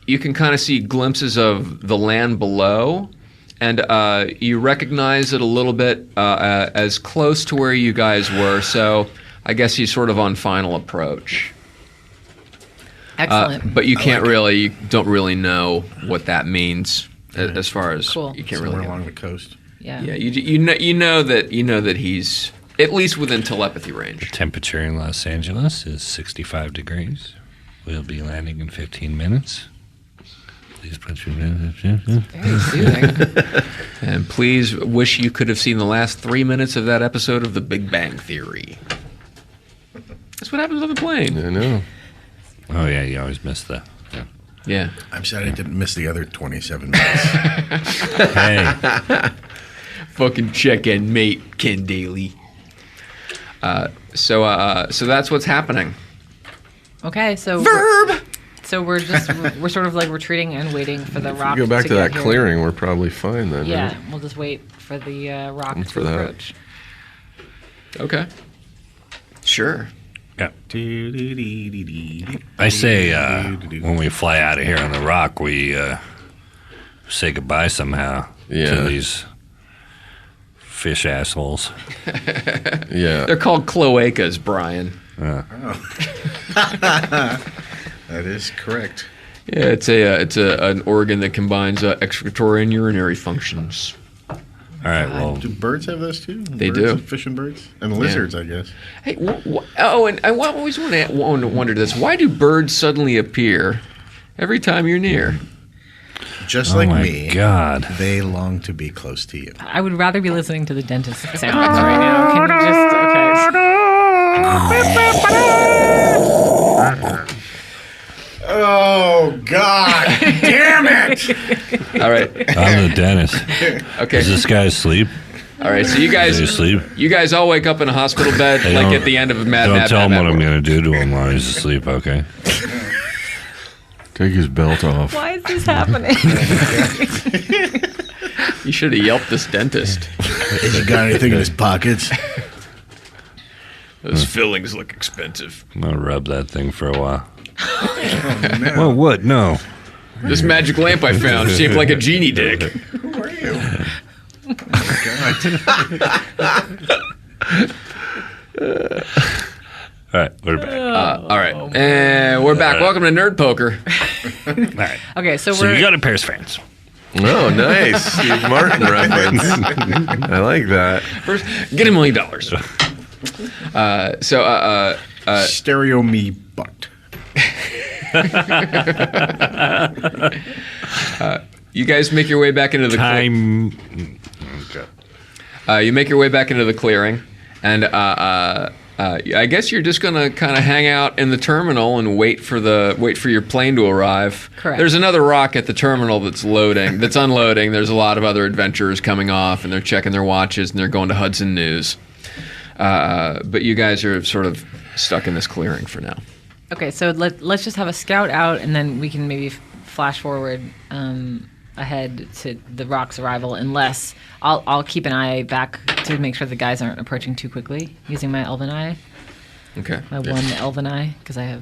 You can kind of see glimpses of the land below, and you recognize it a little bit as close to where you guys were. So I guess he's sort of on final approach. Excellent. But you can't you don't really know what that means as far as Cool. you can't Somewhere really. along the coast. yeah. Yeah, you know that he's at least within telepathy range. Temperature in Los Angeles is 65 degrees. We'll be landing in 15 minutes. Please put your... Very soothing. And please wish you could have seen the last 3 minutes of that episode of The Big Bang Theory. That's what happens on the plane. I know. Oh, yeah, you always miss the... Yeah. I'm sad I didn't miss the other 27 minutes. Hey, Fucking check in, mate, Ken Daly. So that's what's happening. Okay, so So we're sort of like retreating and waiting for the rock. Go back to get that here. clearing. We're probably fine then. Yeah, right? we'll just wait for the rock For to that. approach. Okay. Sure. yeah. I say when we fly out of here on the rock, we say goodbye somehow Yeah. to these fish assholes. Yeah. They're called cloacas, Brian. That is correct. Yeah, it's an organ that combines excretory and urinary functions. All right, well, Do birds have those too? They Birds do. and fish and birds? And lizards, I guess. Hey, and I always wonder this: why do birds suddenly appear every time you're near? Just oh like my me, God. they long to be close to you. I would rather be listening to the dentist sounds right now. Can you just Oh, God damn it! All right, I'm the dentist. okay, Is this guy asleep? all right. So you Is he guys, asleep? you guys all wake up in a hospital bed, Hey, like don't- at the end of Mad Don't Mad tell him Mad what Mad I'm World. going to do to him while he's asleep, okay? Take his belt off. Why is this happening? You should have yelped this dentist. Has he got anything in his pockets? Those fillings look expensive. I'm going to rub that thing for a while. Well, what? No. This magic lamp I found shaped like a genie dick. Who are you? All right, we're back. All right, and we're back. Welcome to Nerd Poker. All right. Okay, so So we're you got a Bears fans. Oh, nice. Steve Martin reference. I like that. First, get $1 million. Stereo me butt. You guys make your way back into the Time. Okay. you make your way back into the clearing, and I guess you're just gonna kind of hang out in the terminal and wait for your plane to arrive. Correct. There's another rock at the terminal that's unloading. There's a lot of other adventurers coming off, and they're checking their watches, and they're going to Hudson News. But you guys are sort of stuck in this clearing for now. okay. So let's just have a scout out, and then we can maybe flash forward ahead to the rock's arrival. Unless I'll keep an eye back to make sure the guys aren't approaching too quickly using my elven eye, Okay. my one elven eye, because I'm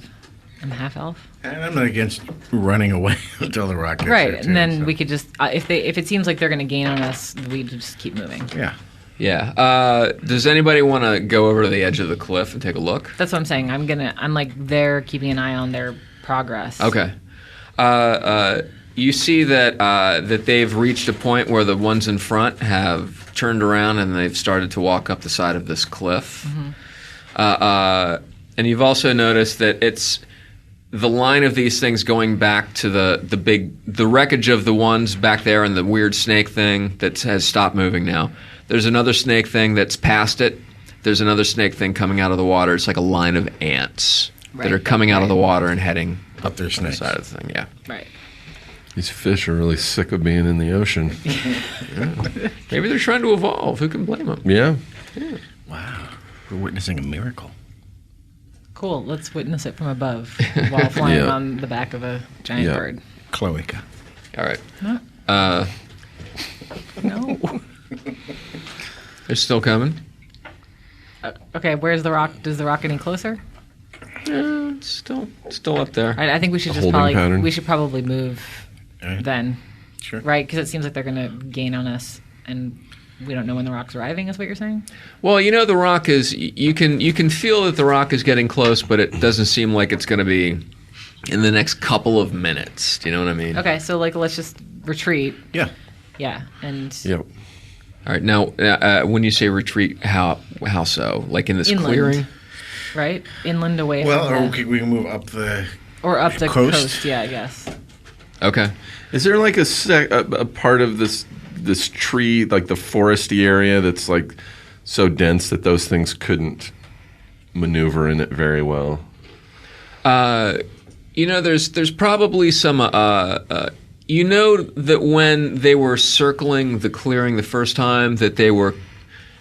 half elf. And I'm not against running away until the rock gets Right, there, too, and then so. we could just if it seems like they're going to gain on us, we just keep moving. Yeah. Yeah. Does anybody want to go over to the edge of the cliff and take a look? That's what I'm saying. I'm like there keeping an eye on their progress. Okay. You see that they've reached a point where the ones in front have turned around and they've started to walk up the side of this cliff. And you've also noticed that it's the line of these things going back to the wreckage of the ones back there and the weird snake thing that has stopped moving now. There's another snake thing that's past it. There's another snake thing coming out of the water. It's like a line of ants that Right. are coming out of the water and heading Up their the snakes. side of the thing. Yeah. Right. These fish are really sick of being in the ocean. Maybe they're trying to evolve. Who can blame them? Yeah. Wow. We're witnessing a miracle. Cool. Let's witness it from above while flying Yeah. on the back of a giant Yeah. bird. Cloaca. All right. No. No. They're still coming. Okay. Where's the rock? Does the rock any closer? It's still up there. All right, I think we should just holding pattern. probably move All right. then. Sure. Right? Because it seems like they're going to gain on us, and we don't know when the rock's arriving. Is what you're saying? Well, you know the rock is. You can feel that the rock is getting close, but it doesn't seem like it's going to be in the next couple of minutes. Do you know what I mean? Okay. So let's just retreat. Yeah. Yeah. And Yep. All right. Now, when you say retreat, how so? Like in this Inland. clearing? Right? Inland away Well, from or the, we can move up the. or up the coast. coast. Yeah, I guess. Okay. Is there like a part of this tree, like the foresty area, that's like so dense that those things couldn't maneuver in it very well? There's probably some. You know that when they were circling the clearing the first time, that they were,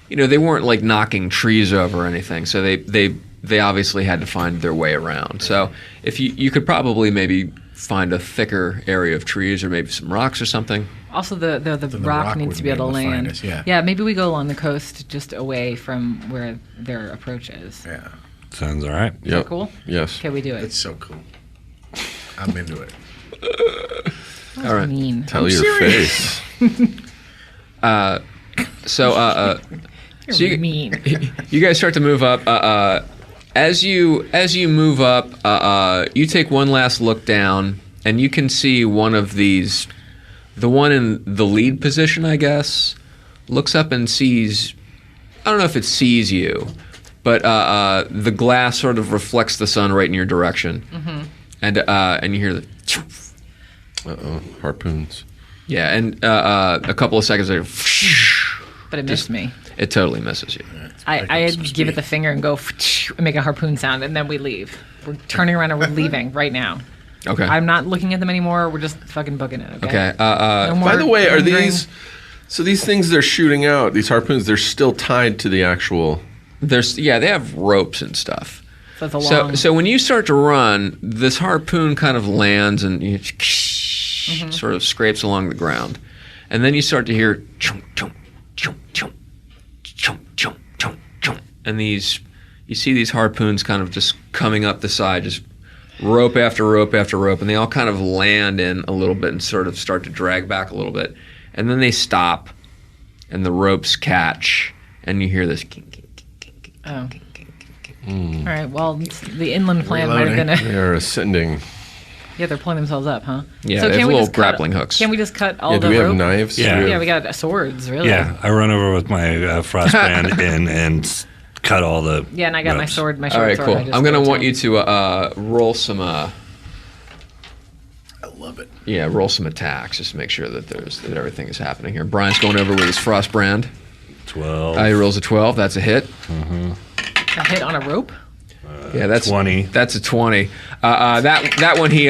they weren't like knocking trees over or anything. So they obviously had to find their way around. So if you could probably maybe find a thicker area of trees or maybe some rocks or something. Also, the rock rock needs to wouldn't be able to be able to find land. us, yeah. Yeah, maybe we go along the coast, just away from where their approach is. Yeah, Sounds all right. Is that cool? Yes. Okay, we do it. it's so cool. I'm into it. That's all right. mean. Tell your face. So You're so you- mean. you guys start to move up. As you move up, you take one last look down, and you can see one of these. The one in the lead position, I guess, looks up and sees. I don't know if it sees you, but the glass sort of reflects the sun right in your direction, and you hear the. Uh-oh. Harpoons. Yeah, and a couple of seconds later, But it missed me. it totally misses you. I give it the finger and go and make a harpoon sound, and then we leave. We're turning around and we're leaving right now. Okay. I'm not looking at them anymore. We're just fucking booking it. Okay. Okay. No more By the way, are lingering- these things they're shooting out, these harpoons, they're still tied to the actual... they have ropes and stuff. So it's a long. So when you start to run, this harpoon kind of lands and sort of scrapes along the ground, and then you start to hear chomp chomp chomp chomp chomp chomp chomp chomp, and you see these harpoons kind of just coming up the side, just rope after rope after rope, and they all kind of land in a little bit and sort of start to drag back a little bit, and then they stop, and the ropes catch, and you hear this. Oh. All right. Well, the inland plan might have been a. They are ascending. Yeah, they're pulling themselves up, huh? Yeah, So they can have we little just grappling cut, hooks. Can we just cut all Yeah, the do we have rope? knives? Yeah. Do we Yeah, have- we got swords, really. Yeah, I run over with my frost brand and cut all the. Yeah, and I got my ropes. sword, my All short right, sword. cool. I just I'm gonna threw it want to you him. to roll some. I love it. Yeah, roll some attacks just to make sure that that everything is happening here. Brian's going over with his frost brand. 12. He rolls a 12. That's a hit. A hit on a rope. Yeah, that's 20. That's a 20. That one he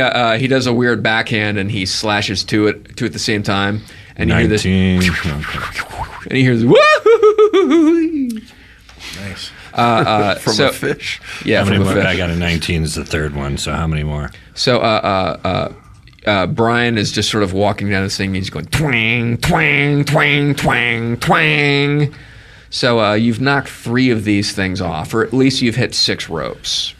does a weird backhand and he slashes two at the same time, and you hear this, 19. and you hear this. Woo! Nice. From so- a fish? Yeah, How many from a more? fish. I got a 19 is the third one, so how many more? So Brian is just sort of walking down this thing. He's going twang, twang, twang, twang, twang. So you've knocked 3 of these things off, or at least you've hit 6 ropes.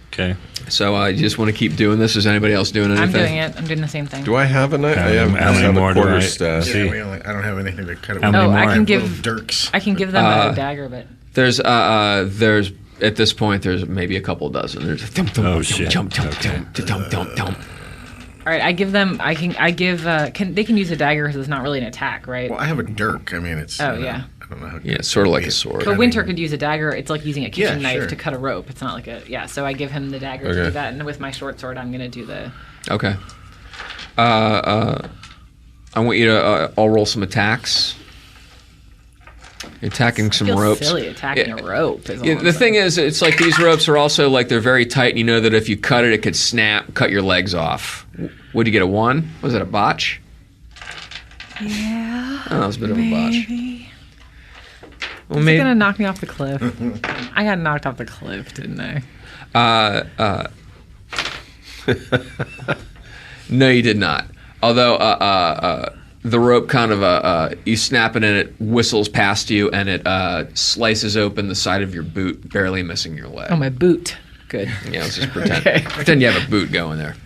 Okay. So you just want to keep doing this? Is anybody else doing anything? I'm doing it. I'm doing the same thing. Do I have a knife? I have, How many have more a do quarter I staff. see? Yeah, I don't have anything to cut it How with. many more? I can Little give. dirks. I can give them a dagger, but There's at this point there's maybe a couple dozen. There's Oh, shit. Jump, jump, Okay. jump, jump, jump, jump. all right. I give them. I give. They can use a dagger because it's not really an attack, right? Well, I have a dirk. I mean, it's. Oh, yeah. I don't know how. Yeah, it's sort of like a sword. But Winter could use a dagger. It's like using a kitchen Yeah, knife sure. to cut a rope. It's not like a So I give him the dagger to Okay. do that, and with my short sword, I'm gonna do the. Okay. I want you to all roll some attacks. Attacking some Feels ropes. silly attacking Yeah. a rope. Is all Yeah, I'm the saying. thing is, it's like these ropes are also like they're very tight, and you know that if you cut it, it could snap, cut your legs off. Would you get a 1? Was it a botch? Yeah. Oh, that was a bit of a botch. Maybe. Well, Is it maybe. gonna knock me off the cliff? I got knocked off the cliff, didn't I? No, you did not. Although the rope kind of you snap it and it whistles past you and it slices open the side of your boot, barely missing your leg. Oh, my boot. Good. Yeah, let's just pretend. Okay. Pretend you have a boot going there.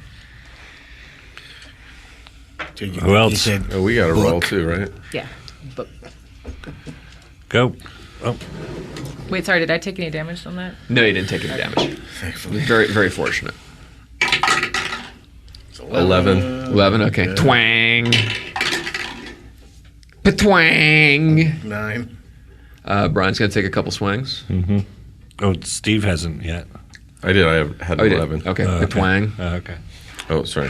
Who else? You said, Oh, we got to roll too, right? Yeah. But Go. Oh, wait, sorry. Did I take any damage from that? No, you didn't take any damage. thankfully. Very, very fortunate. 11. 11. Okay. Twang. Patwang. 9. Brian's going to take a couple swings. Oh, Steve hasn't yet. I did. I had Oh, you did? 11. Okay, Okay. Patwang. Okay. Oh, sorry.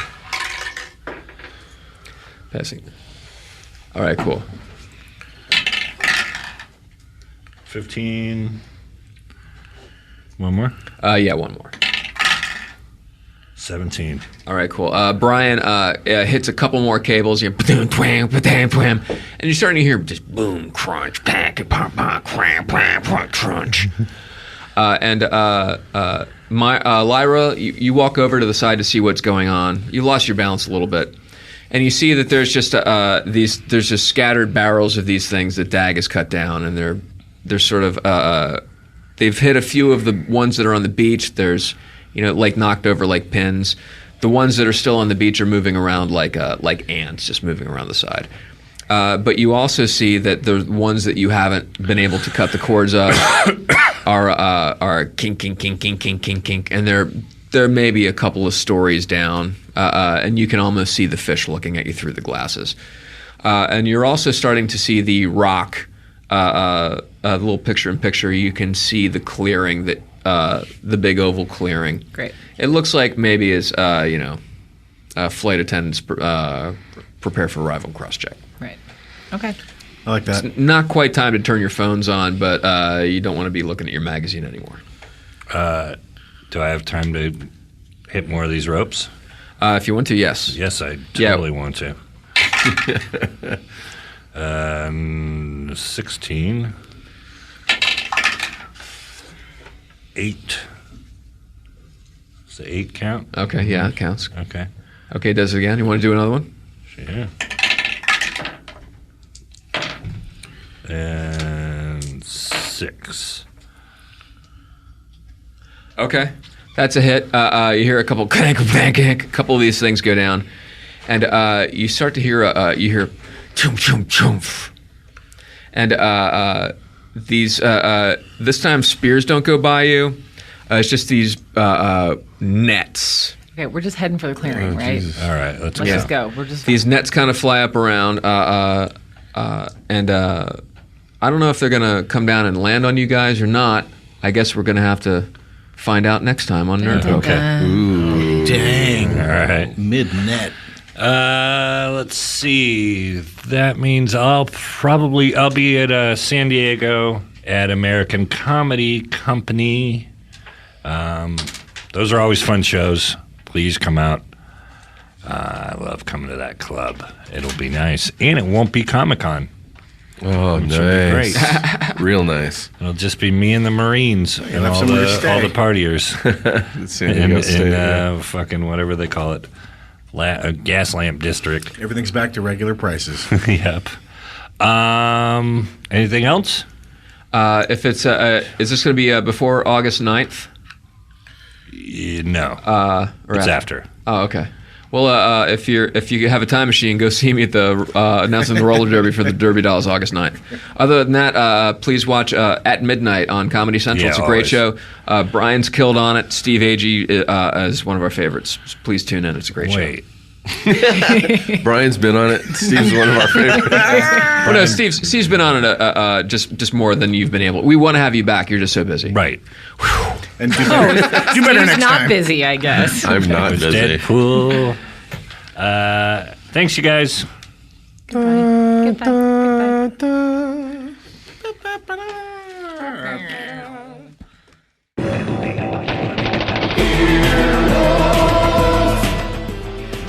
Passing. All right, cool. 15. One more. Yeah, one more. 17. All right, cool. Brian hits a couple more cables. You and you're starting to hear just boom, crunch, pack, pop, pop, cramp, crunch. Lyra, you walk over to the side to see what's going on. You lost your balance a little bit, and you see that there's just there's just scattered barrels of these things that Dag has cut down, and they're sort of they've hit a few of the ones that are on the beach. There's like knocked over like pins. The ones that are still on the beach are moving around like ants, just moving around the side. But you also see that the ones that you haven't been able to cut the cords of are kink, kink, kink, kink, kink, kink, kink, and they're maybe a couple of stories down, and you can almost see the fish looking at you through the glasses. And you're also starting to see the rock, the little picture-in-picture. You can see the clearing that the big oval clearing. Great. It looks like maybe as flight attendants prepare for arrival and cross-check. Right. Okay. I like that. It's not quite time to turn your phones on, but you don't want to be looking at your magazine anymore. Do I have time to hit more of these ropes? If you want to, yes. Yes, I Yeah. totally want to. 16. 8. Does the 8 count? Okay, yeah, it counts. Okay. Okay, does it again. You want to do another one? Yeah. And 6. Okay, that's a hit. You hear a couple clank, clank, clank, a couple of these things go down, and you start to hear chomp, chomp, chomp, and these this time spears don't go by you. It's just these nets. Okay, we're just heading for the clearing, right? Jesus. All right, let's Let's go. just go. We're just These nets kind of fly up around, and I don't know if they're going to come down and land on you guys or not. I guess we're going to have to find out next time on Nerd Poke. Okay. Dang. All right. Mid-net. Let's see. That means I'll be at San Diego at American Comedy Company. Those are always fun shows. Please come out. I love coming to that club. It'll be nice, and it won't be Comic-Con. Oh, Which would be nice. Real nice. It'll just be me and the Marines and have all somewhere to the stay. San partiers Diego State, yeah. in fucking whatever they call it, gas lamp district. Everything's back to regular prices. Yep. Anything else? If it's is this going to be before August 9th? No. Or It's after. Oh, okay. Well, if you have a time machine, go see me at the announcing the roller derby for the Derby Dolls August 9th. Other than that, please watch At Midnight on Comedy Central. Yeah, It's a great always. show. Brian's killed on it. Steve Agee is one of our favorites. Please tune in. It's a great Wait. Brian's been on it. Steve's one of our favorites. show. Oh, no, Steve's been on it just more than you've been able. We want to have you back. You're just so busy. Right. And do better, do better He's next not time. busy, I guess. I'm not It's busy. Deadpool. Thanks, you guys.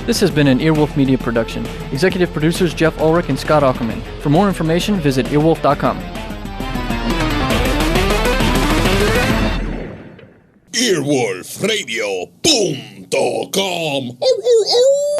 This has been an Earwolf Media production. Executive producers Jeff Ulrich and Scott Ackerman. For more information, visit earwolf.com. Earwolfradio.com